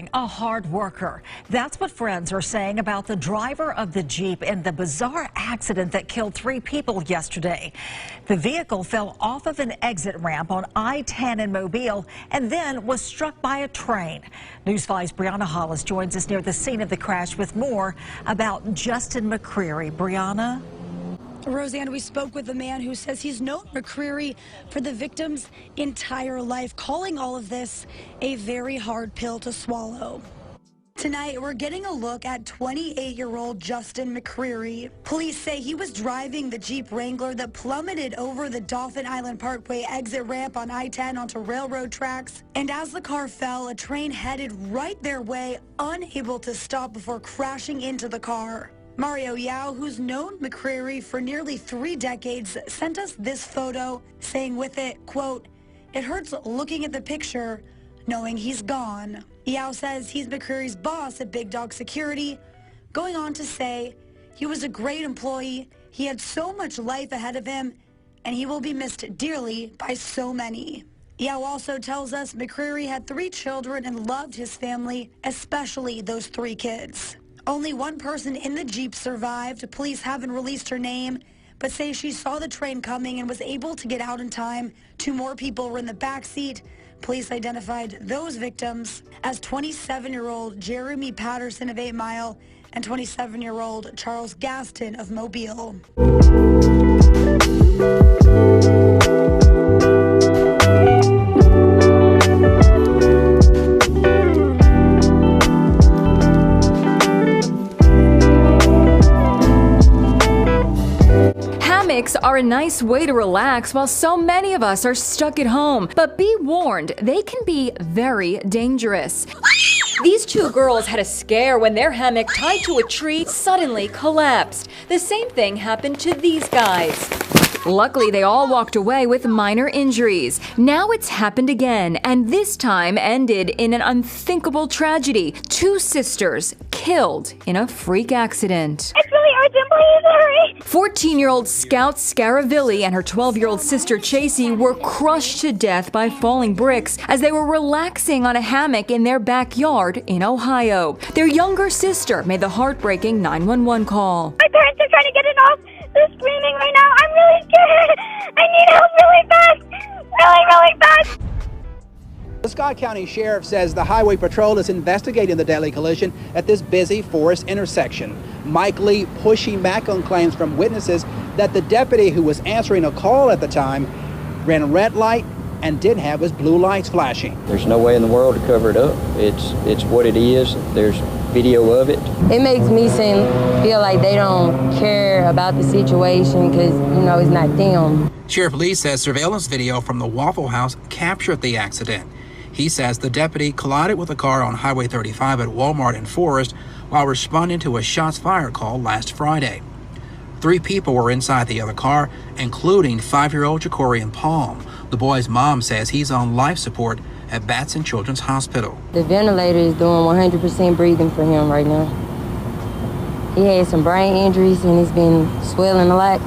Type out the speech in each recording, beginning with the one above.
easygoing, a hard worker. That's what friends are saying about the driver of the Jeep in the bizarre accident that killed 3 people yesterday. The vehicle fell off of an exit ramp on I-10 in Mobile and then was struck by a train. News 5's Brianna Hollis joins us near the scene of the crash with more about Justin McCreary. Brianna? Roseanne, we spoke with a man who says he's known McCreary for the victim's entire life, calling all of this a very hard pill to swallow. Tonight, we're getting a look at 28-year-old Justin McCreary. Police say he was driving the Jeep Wrangler that plummeted over the Dauphin Island Parkway exit ramp on I-10 onto railroad tracks. And as the car fell, a train headed right their way, unable to stop before crashing into the car. Mario Yao, who's known McCreary for nearly 3 decades, sent us this photo, saying with it, quote, "It hurts looking at the picture, knowing he's gone." Yao says he's McCreary's boss at Big Dog Security, going on to say he was a great employee, he had so much life ahead of him, and he will be missed dearly by so many. Yao also tells us McCreary had 3 children and loved his family, especially those 3 kids. Only one person in the Jeep survived. Police haven't released her name, but say she saw the train coming and was able to get out in time. 2 more people were in the back seat. Police identified those victims as 27-year-old Jeremy Patterson of 8 Mile and 27-year-old Charles Gaston of Mobile. Hammocks are a nice way to relax while so many of us are stuck at home. But be warned, they can be very dangerous. These 2 girls had a scare when their hammock tied to a tree suddenly collapsed. The same thing happened to these guys. Luckily, they all walked away with minor injuries. Now it's happened again, and this time ended in an unthinkable tragedy. 2 sisters killed in a freak accident. It's really urgent, please hurry! 14-year-old Scout Scaravilli and her 12-year-old sister Chasey were crushed to death by falling bricks as they were relaxing on a hammock in their backyard in Ohio. Their younger sister made the heartbreaking 911 call. My parents are trying to get it off. They're screaming right now. I'm really scared. I need help really fast. Really fast. The Scott County Sheriff says the Highway Patrol is investigating the deadly collision at this busy Forest intersection. Mike Lee pushing back on claims from witnesses that the deputy who was answering a call at the time ran a red light and didn't have his blue lights flashing. There's no way in the world to cover it up. It's what it is. There's video of it. It makes me feel like they don't care about the situation because, it's not them. Sheriff Lee says surveillance video from the Waffle House captured the accident. He says the deputy collided with a car on Highway 35 at Walmart in Forest while responding to a shots fired call last Friday. 3 people were inside the other car, including 5-year-old Jacorian Palm. The boy's mom says he's on life support at Batson Children's Hospital. The ventilator is doing 100% breathing for him right now. He had some brain injuries and he's been swelling a lot.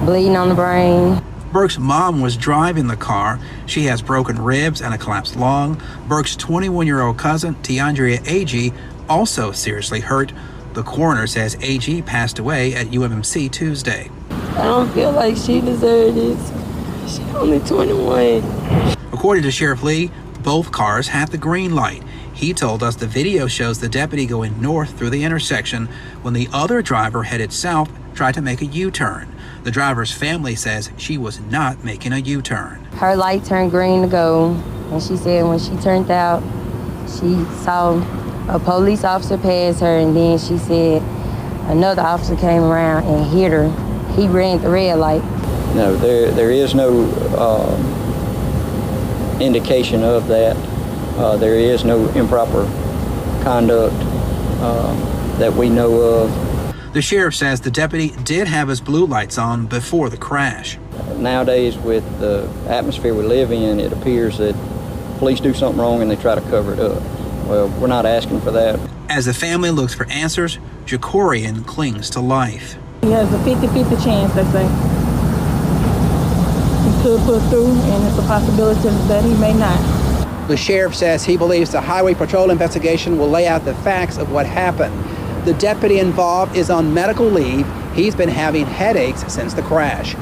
Bleeding on the brain. Burke's mom was driving the car. She has broken ribs and a collapsed lung. Burke's 21-year-old cousin, Tiandria Agee, also seriously hurt. The coroner says Agee passed away at UMMC Tuesday. I don't feel like she deserved this. She's only 21. According to Sheriff Lee, both cars had the green light. He told us the video shows the deputy going north through the intersection when the other driver headed south tried to make a U-turn. The driver's family says she was not making a U-turn. Her light turned green to go, and she said when she turned out, she saw a police officer pass her, and then she said another officer came around and hit her. He ran the red light. No, there is no indication of that. There is no improper conduct that we know of. The sheriff says the deputy did have his blue lights on before the crash. Nowadays, with the atmosphere we live in, it appears that police do something wrong and they try to cover it up. Well, we're not asking for that. As the family looks for answers, Jacorian clings to life. He has a 50-50 chance, they say. He could pull through, and it's a possibility that he may not. The sheriff says he believes the Highway Patrol investigation will lay out the facts of what happened. The deputy involved is on medical leave. He's been having headaches since the crash.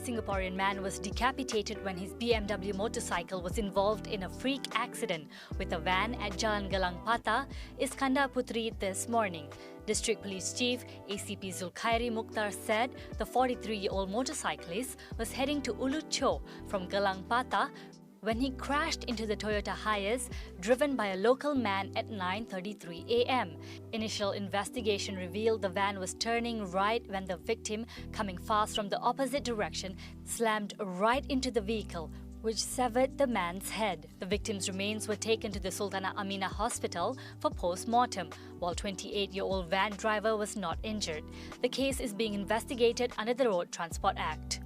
Singaporean man was decapitated when his BMW motorcycle was involved in a freak accident with a van at Jalan Gelang Patah, Iskandar Putri this morning. District Police Chief ACP Zulkhairi Mukhtar said the 43-year-old motorcyclist was heading to Ulu Cho from Gelang Patah when he crashed into the Toyota Hiace driven by a local man at 9:33 a.m. Initial investigation revealed the van was turning right when the victim, coming fast from the opposite direction, slammed right into the vehicle, which severed the man's head. The victim's remains were taken to the Sultanah Aminah Hospital for post-mortem, while 28-year-old van driver was not injured. The case is being investigated under the Road Transport Act.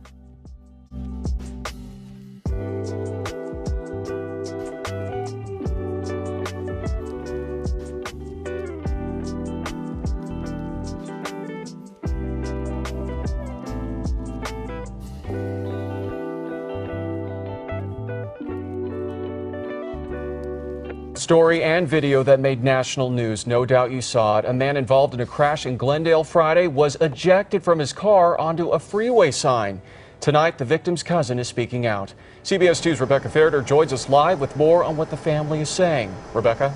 Story and video that made national news. No doubt you saw it. A man involved in a crash in Glendale Friday was ejected from his car onto a freeway sign. Tonight, the victim's cousin is speaking out. CBS 2's Rebecca Ferreter joins us live with more on what the family is saying. Rebecca?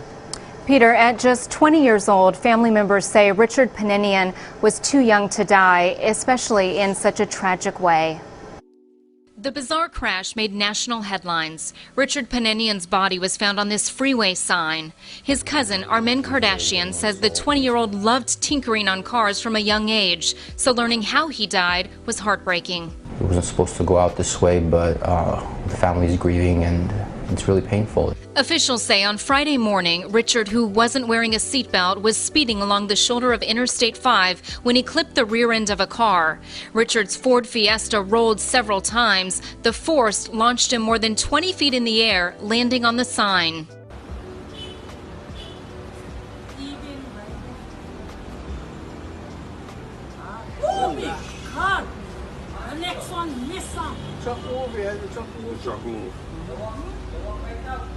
Peter, at just 20 years old, family members say Richard Paninian was too young to die, especially in such a tragic way. The bizarre crash made national headlines. Richard Paninian's body was found on this freeway sign. His cousin, Armin Kardashian, says the 20-year-old loved tinkering on cars from a young age, so learning how he died was heartbreaking. It wasn't supposed to go out this way, but the family's grieving and it's really painful. Officials say on Friday morning, Richard, who wasn't wearing a seatbelt, was speeding along the shoulder of Interstate 5 when he clipped the rear end of a car. Richard's Ford Fiesta rolled several times. The force launched him more than 20 feet in the air, landing on the sign. Oh my God! The next one, miss some. Oh my God.